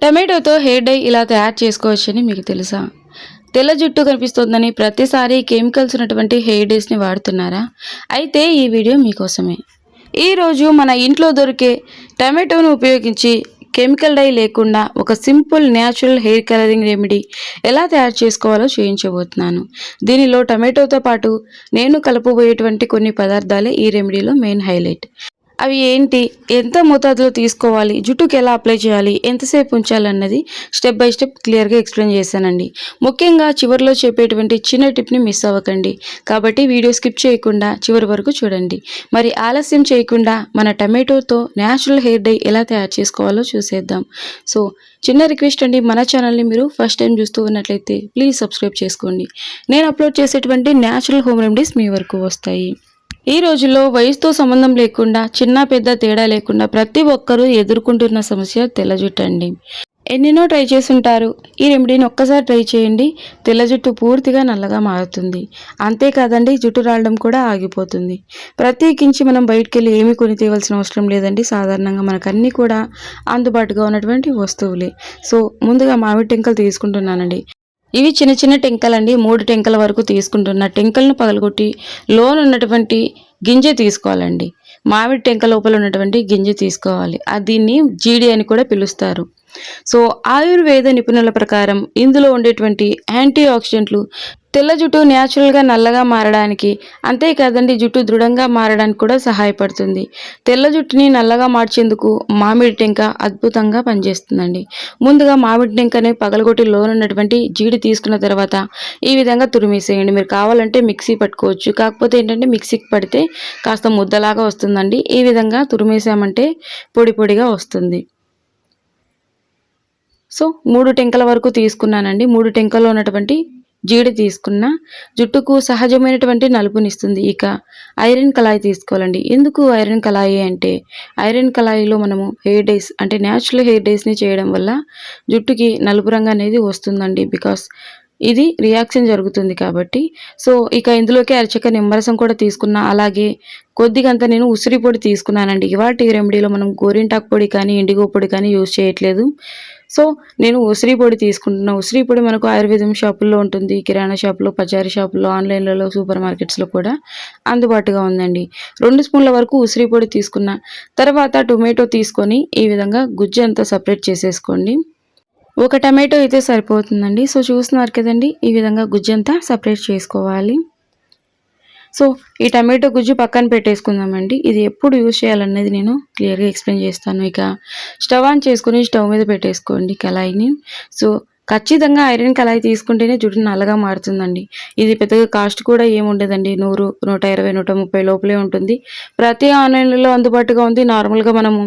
టమాటోతో hair dye ఇలా తయారు చేసుకోవచ్చని మీకు తెలుసా? తెల్ల జుట్టు కనిపిస్తోందని ప్రతిసారి కెమికల్స్ ఉన్నటువంటి హెయిర్ డైస్ని వాడుతున్నారా? అయితే ఈ వీడియో మీకోసమే. ఈరోజు మన ఇంట్లో దొరికే టమాటోను ఉపయోగించి కెమికల్ డై లేకుండా ఒక simple natural hair colouring remedy ఎలా తయారు చేసుకోవాలో చూపించబోతున్నాను. దీనిలో టమాటోతో పాటు నేను కలపబోయేటువంటి కొన్ని పదార్థాలే ఈ రెమెడీలో మెయిన్ హైలైట్. అవి ఏంటి, ఎంత మోతాదులో తీసుకోవాలి, జుట్టుకి ఎలా అప్లై చేయాలి, ఎంతసేపు ఉంచాలన్నది స్టెప్ బై స్టెప్ క్లియర్గా ఎక్స్ప్లెయిన్ చేశానండి. ముఖ్యంగా చివరిలో చెప్పేటువంటి చిన్న టిప్ని మిస్ అవ్వకండి. కాబట్టి వీడియో స్కిప్ చేయకుండా చివరి వరకు చూడండి. మరి ఆలస్యం చేయకుండా మన టమాటోతో న్యాచురల్ హెయిర్ డై ఎలా తయారు చేసుకోవాలో చూసేద్దాం. సో చిన్న రిక్వెస్ట్ అండి, మన ఛానల్ని మీరు ఫస్ట్ టైం చూస్తూ ఉన్నట్లయితే ప్లీజ్ సబ్స్క్రైబ్ చేసుకోండి. నేను అప్లోడ్ చేసేటువంటి న్యాచురల్ హోమ్ రెమెడీస్ మీ వరకు వస్తాయి. ఈ రోజుల్లో వయసుతో సంబంధం లేకుండా చిన్న పెద్ద తేడా లేకుండా ప్రతి ఒక్కరూ ఎదుర్కొంటున్న సమస్య తెల్ల జుట్టు అండి. ఎన్నెన్నో ట్రై చేస్తుంటారు. ఈ రెమెడీని ఒక్కసారి ట్రై చేయండి, తెల్ల జుట్టు పూర్తిగా నల్లగా మారుతుంది. అంతేకాదండి, జుట్టు రాలడం కూడా ఆగిపోతుంది. ప్రత్యేకించి మనం బయటికి వెళ్ళి ఏమీ కొని తేవాల్సిన అవసరం లేదండి. సాధారణంగా మనకు అన్నీ కూడా అందుబాటుగా ఉన్నటువంటి వస్తువులే. సో ముందుగా మామిడి టెంకలు తీసుకుంటున్నానండి. ఇవి చిన్న చిన్న టెంకలండి. 3 టెంకల వరకు తీసుకుంటున్న టెంకలను పగలగొట్టి లోన ఉన్నటువంటి గింజ తీసుకోవాలండి. మామిడి టెంక లోపల ఉన్నటువంటి గింజ తీసుకోవాలి. దీన్ని జీడి అని కూడా పిలుస్తారు. సో ఆయుర్వేద నిపుణుల ప్రకారం ఇందులో ఉండేటువంటి యాంటీ ఆక్సిడెంట్లు తెల్ల జుట్టు న్యాచురల్గా నల్లగా మారడానికి, అంతేకాదండి జుట్టు దృఢంగా మారడానికి కూడా సహాయపడుతుంది. తెల్ల జుట్టుని నల్లగా మార్చేందుకు మామిడి టెంక అద్భుతంగా పనిచేస్తుందండి. ముందుగా మామిడి టెంకని పగలగొట్టి లోనున్నటువంటి జీడి తీసుకున్న తర్వాత ఈ విధంగా తురిమేసేయండి. మీరు కావాలంటే మిక్సీ పట్టుకోవచ్చు. కాకపోతే ఏంటంటే మిక్సీకి పడితే కాస్త ముద్దలాగా వస్తుందండి. ఈ విధంగా తురిమేసామంటే పొడి పొడిగా వస్తుంది. సో 3 టెంకల వరకు తీసుకున్నానండి. 3 టెంకల్లో ఉన్నటువంటి జీడి తీసుకున్న జుట్టుకు సహజమైనటువంటి నలుపునిస్తుంది. ఇక ఐరన్ కళాయి తీసుకోవాలండి. ఎందుకు ఐరన్ కళాయి అంటే, ఐరన్ కళాయిలో మనము హెయిర్ డైస్ అంటే న్యాచురల్ హెయిర్ డైస్ని చేయడం వల్ల జుట్టుకి నలుపు రంగు అనేది వస్తుందండి. బికాస్ ఇది రియాక్షన్ జరుగుతుంది కాబట్టి. సో ఇక ఇందులోకి అరచక్క నిమ్మరసం కూడా తీసుకున్నా, అలాగే కొద్దిగంత నేను ఉసిరి పొడి తీసుకున్నానండి. ఇవాటి రెమెడీలో మనం గోరింటాకు పొడి కానీ ఇండిగో పొడి కానీ యూజ్ చేయట్లేదు. సో నేను ఉసిరి పొడి తీసుకుంటున్నా. ఉసిరి పొడి మనకు ఆయుర్వేదం షాపుల్లో ఉంటుంది, కిరాణా షాపులో, పచారీ షాపుల్లో, ఆన్లైన్లలో, సూపర్ మార్కెట్స్లో కూడా అందుబాటుగా ఉందండి. 2 స్పూన్ల వరకు ఉసిరి పొడి తీసుకున్న తర్వాత టొమాటో తీసుకొని ఈ విధంగా గుజ్జు అంతా సపరేట్ చేసేసుకోండి. ఒక టమాటో అయితే సరిపోతుందండి. సో చూస్తున్నారు కదండి, ఈ విధంగా గుజ్జంతా సపరేట్ చేసుకోవాలి. సో ఈ టమాటో గుజ్జు పక్కన పెట్టేసుకుందామండి. ఇది ఎప్పుడు యూజ్ చేయాలనేది నేను క్లియర్గా ఎక్స్ప్లెయిన్ చేస్తాను. ఇక స్టవ్ ఆన్ చేసుకుని స్టవ్ మీద పెట్టేసుకోండి కళాయిని. సో ఖచ్చితంగా ఐరన్ కళాయి తీసుకుంటేనే జుట్టు నల్లగా మారుతుందండి. ఇది పెద్దగా కాస్ట్ కూడా ఏముండదండి. 100, 120, 130 లోపలే ఉంటుంది. ప్రతి ఆన్లైన్లో అందుబాటుగా ఉంది. నార్మల్గా మనము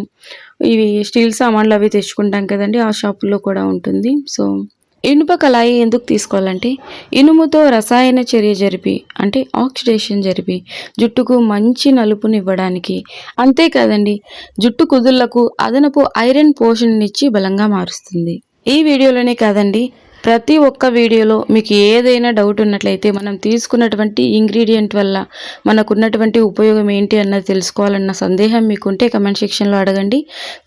ఇవి స్టీల్ సామాన్లు అవి తెచ్చుకుంటాం కదండి, ఆ షాపుల్లో కూడా ఉంటుంది. సో ఇనుప కళాయి ఎందుకు తీసుకోవాలంటే, ఇనుముతో రసాయన చర్య జరిపి అంటే ఆక్సిడేషన్ జరిపి జుట్టుకు మంచి నలుపునివ్వడానికి, అంతేకాదండి జుట్టు కుదుళ్లకు అదనపు ఐరన్ పోషణనిచ్చి బలంగా మారుస్తుంది. ఈ వీడియోలోనే కాదండి, ప్రతి ఒక్క వీడియోలో మీకు ఏదైనా డౌట్ ఉన్నట్లయితే, మనం తీసుకున్నటువంటి ఇంగ్రీడియంట్ వల్ల మనకున్నటువంటి ఉపయోగం ఏంటి అన్నది తెలుసుకోవాలన్న సందేహం మీకుంటే కమెంట్ సెక్షన్లో అడగండి.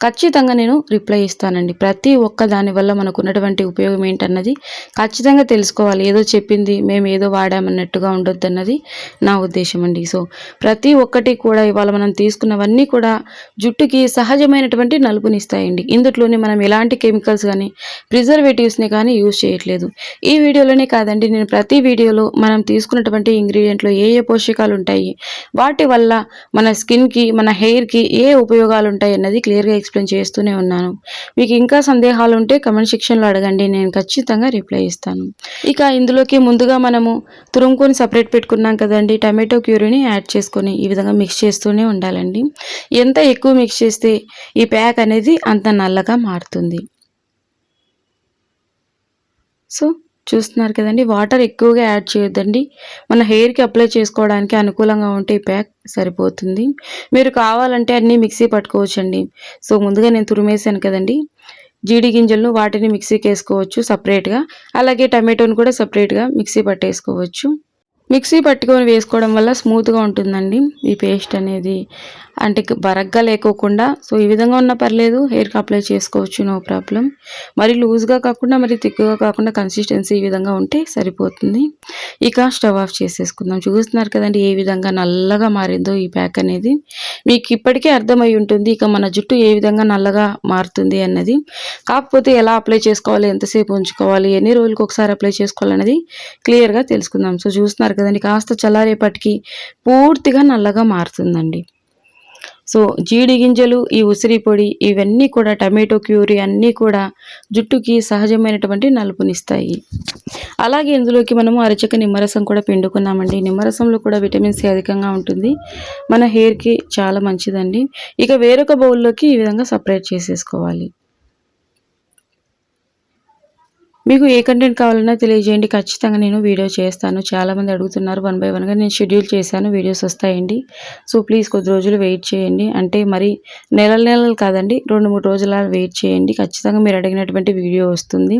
ఖచ్చితంగా నేను రిప్లై ఇస్తానండి. ప్రతి ఒక్క దాని వల్ల మనకున్నటువంటి ఉపయోగం ఏంటన్నది ఖచ్చితంగా తెలుసుకోవాలి. ఏదో చెప్పింది మేము ఏదో వాడామన్నట్టుగా ఉండొద్దు అన్నది నా ఉద్దేశం అండి. సో ప్రతి ఒక్కటి కూడా ఇవాళ మనం తీసుకున్నవన్నీ కూడా జుట్టుకి సహజమైనటువంటి నలుపునిస్తాయండి. ఇందులోనే మనం ఎలాంటి కెమికల్స్ కానీ ప్రిజర్వేటివ్స్ని కానీ యూజ్ చేయట్లేదు. ఈ వీడియోలోనే కాదండి, నేను ప్రతి వీడియోలో మనం తీసుకున్నటువంటి ఇంగ్రీడియంట్లో ఏ ఏ పోషకాలు ఉంటాయి, వాటి వల్ల మన స్కిన్కి, మన హెయిర్కి ఏ ఉపయోగాలు ఉంటాయి అన్నది క్లియర్గా ఎక్స్ప్లెయిన్ చేస్తూనే ఉన్నాను. మీకు ఇంకా సందేహాలు ఉంటే కమెంట్ సెక్షన్లో అడగండి, నేను ఖచ్చితంగా రిప్లై ఇస్తాను. ఇక ఇందులోకి ముందుగా మనము తురుముకొని సపరేట్ పెట్టుకున్నాం కదండి టమాటో ప్యూరీని యాడ్ చేసుకొని ఈ విధంగా మిక్స్ చేస్తూనే ఉండాలండి. ఎంత ఎక్కువ మిక్స్ చేస్తే ఈ ప్యాక్ అనేది అంత నల్లగా మారుతుంది. సో చూస్తున్నారు కదండి, వాటర్ ఎక్కువగా యాడ్ చేయొద్దండి. మన హెయిర్కి అప్లై చేసుకోవడానికి అనుకూలంగా ఉంటే ఈ ప్యాక్ సరిపోతుంది. మీరు కావాలంటే అన్నీ మిక్సీ పట్టుకోవచ్చండి. సో ముందుగా నేను తురిమేసాను కదండి జీడి గింజలను, వాటిని మిక్సీకి వేసుకోవచ్చు సపరేట్గా. అలాగే టమాటోని కూడా సపరేట్గా మిక్సీ పట్టేసుకోవచ్చు. మిక్సీ పట్టుకొని వేసుకోవడం వల్ల స్మూత్గా ఉంటుందండి ఈ పేస్ట్ అనేది. అంటే బరగ్గా లేకోకుండా సో ఈ విధంగా ఉన్నా పర్లేదు, హెయిర్కి అప్లై చేసుకోవచ్చు, నో ప్రాబ్లం. మరి లూజ్గా కాకుండా మరి థిక్గా కాకుండా కన్సిస్టెన్సీ ఈ విధంగా ఉంటే సరిపోతుంది. ఇక స్టవ్ ఆఫ్ చేసేసుకుందాం. చూస్తున్నారు కదండి ఏ విధంగా నల్లగా మారిందో ఈ ప్యాక్ అనేది. మీకు ఇప్పటికే అర్థమై ఉంటుంది ఇక మన జుట్టు ఏ విధంగా నల్లగా మారుతుంది అన్నది. కాకపోతే ఎలా అప్లై చేసుకోవాలి, ఎంతసేపు ఉంచుకోవాలి, ఎన్ని రోజులకు ఒకసారి అప్లై చేసుకోవాలనేది క్లియర్గా తెలుసుకుందాం. సో చూస్తున్నారు కదండి కాస్త చల్లారేపటికి పూర్తిగా నల్లగా మారుతుందండి. సో జీడి గింజలు, ఈ ఉసిరి పొడి ఇవన్నీ కూడా టమాటో క్యూరీ అన్నీ కూడా జుట్టుకి సహజమైనటువంటి నలుపునిస్తాయి. అలాగే ఇందులోకి మనము అరచక నిమ్మరసం కూడా పిండుకున్నామండి. నిమ్మరసంలో కూడా విటమిన్ సి అధికంగా ఉంటుంది, మన హెయిర్కి చాలా మంచిదండి. ఇక వేరొక బౌల్లోకి ఈ విధంగా సపరేట్ చేసేసుకోవాలి. మీకు ఏ కంటెంట్ కావాలన్నా తెలియజేయండి, ఖచ్చితంగా నేను వీడియో చేస్తాను. చాలామంది అడుగుతున్నారు, 1 బై 1గా నేను షెడ్యూల్ చేశాను, వీడియోస్ వస్తాయండి. సో ప్లీజ్ కొద్ది రోజులు వెయిట్ చేయండి. అంటే మరి నెలలు కాదండి, 2-3 రోజుల వెయిట్ చేయండి. ఖచ్చితంగా మీరు అడిగినటువంటి వీడియో వస్తుంది.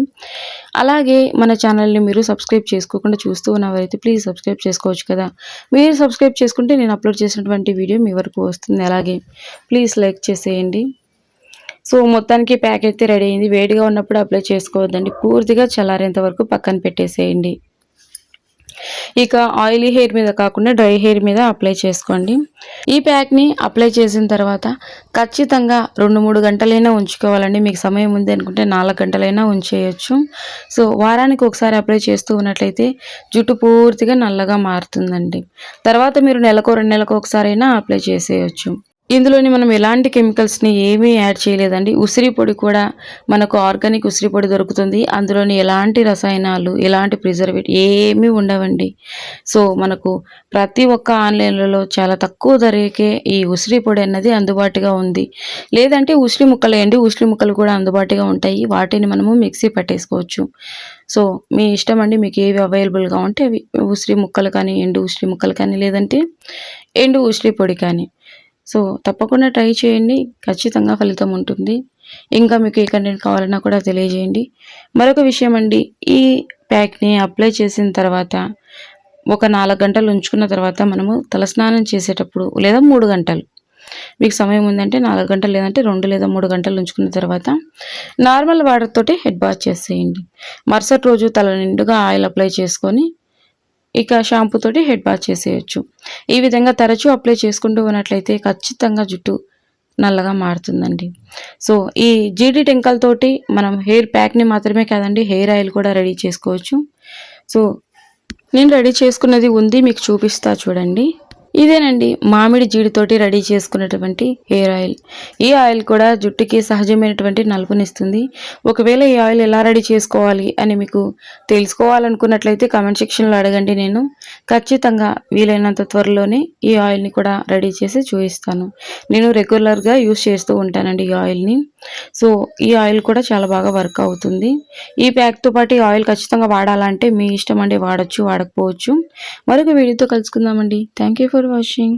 అలాగే మన ఛానల్ని మీరు సబ్స్క్రైబ్ చేసుకోకుండా చూస్తూ ఉన్నవారైతే ప్లీజ్ సబ్స్క్రైబ్ చేసుకోవచ్చు కదా. మీరు సబ్స్క్రైబ్ చేసుకుంటే నేను అప్లోడ్ చేసినటువంటి వీడియో మీ వరకు వస్తుంది. అలాగే ప్లీజ్ లైక్ చేసేయండి. సో మొత్తానికి ప్యాక్ అయితే రెడీ అయింది. వేడిగా ఉన్నప్పుడు అప్లై చేసుకోవద్దండి, పూర్తిగా చల్లారేంత వరకు పక్కన పెట్టేసేయండి. ఇక ఆయిలీ హెయిర్ మీద కాకుండా డ్రై హెయిర్ మీద అప్లై చేసుకోండి. ఈ ప్యాక్ని అప్లై చేసిన తర్వాత ఖచ్చితంగా 2-3 గంటలైనా ఉంచుకోవాలండి. మీకు సమయం ఉంది అనుకుంటే 4 గంటలైనా ఉంచేయచ్చు. సో వారానికి ఒకసారి అప్లై చేస్తూ ఉన్నట్లయితే జుట్టు పూర్తిగా నల్లగా మారుతుందండి. తర్వాత మీరు నెలకు 2 నెలలకు ఒకసారైనా అప్లై చేసేయచ్చు. ఇందులోని మనం ఎలాంటి కెమికల్స్ని ఏమీ యాడ్ చేయలేదండి. ఉసిరి పొడి కూడా మనకు ఆర్గానిక్ ఉసిరి పొడి దొరుకుతుంది. అందులోని ఎలాంటి రసాయనాలు, ఎలాంటి ప్రిజర్వేటివ్ ఏమీ ఉండవండి. సో మనకు ప్రతి ఒక్క ఆన్లైన్లలో చాలా తక్కువ ధరకే ఈ ఉసిరి పొడి అన్నది అందుబాటుగా ఉంది. లేదంటే ఉసిరి ముక్కలేయండి, ఉసిరి ముక్కలు కూడా అందుబాటుగా ఉంటాయి. వాటిని మనము మిక్సీ పట్టేసుకోవచ్చు. సో మీ ఇష్టం అండి, మీకు ఏవి అవైలబుల్గా ఉంటే అవి, ఉసిరి ముక్కలు కానీ, ఎండు ఉసిరి ముక్కలు కానీ, లేదంటే ఎండు ఉసిరి పొడి కానీ. సో తప్పకుండా ట్రై చేయండి, ఖచ్చితంగా ఫలితం ఉంటుంది. ఇంకా మీకు ఏ కంటెంట్ కావాలన్నా కూడా తెలియజేయండి. మరొక విషయం అండి, ఈ ప్యాక్ని అప్లై చేసిన తర్వాత ఒక 4 గంటలు ఉంచుకున్న తర్వాత మనము తలస్నానం చేసేటప్పుడు, లేదా 3 గంటలు మీకు సమయం ఉందంటే 4 గంటలు, లేదంటే 2 లేదా 3 గంటలు ఉంచుకున్న తర్వాత నార్మల్ వాటర్ తోటి హెడ్ బాత్ చేసేయండి. మరుసటి రోజు తల నిండుగా ఆయిల్ అప్లై చేసుకొని ఇక షాంపూ తోటి హెడ్ బాత్ చేసేయచ్చు. ఈ విధంగా తరచూ అప్లై చేసుకుంటూ ఉన్నట్లయితే ఖచ్చితంగా జుట్టు నల్లగా మారుతుందండి. సో ఈ జీడి టెంకలతోటి మనం హెయిర్ ప్యాక్ని మాత్రమే కాదండి, హెయిర్ ఆయిల్ కూడా రెడీ చేసుకోవచ్చు. సో నేను రెడీ చేసుకున్నది ఉంది, మీకు చూపిస్తా చూడండి. ఇదేనండి మామిడి జీడితోటి రెడీ చేసుకున్నటువంటి హెయిర్ ఆయిల్. ఈ ఆయిల్ కూడా జుట్టుకి సహజమైనటువంటి నలుపునిస్తుంది. ఒకవేళ ఈ ఆయిల్ ఎలా రెడీ చేసుకోవాలి అని మీకు తెలుసుకోవాలనుకున్నట్లయితే కామెంట్ సెక్షన్లో అడగండి, నేను ఖచ్చితంగా వీలైనంత త్వరలోనే ఈ ఆయిల్ని కూడా రెడీ చేసి చూపిస్తాను. నేను రెగ్యులర్గా యూస్ చేస్తూ ఉంటానండి ఈ ఆయిల్ని. సో ఈ ఆయిల్ కూడా చాలా బాగా వర్క్ అవుతుంది. ఈ ప్యాక్తో పాటు ఈ ఆయిల్ ఖచ్చితంగా వాడాలంటే మీ ఇష్టం అండి, వాడచ్చు వాడకపోవచ్చు. మరొక వీడియోతో కలుసుకుందామండి. Thank you for watching.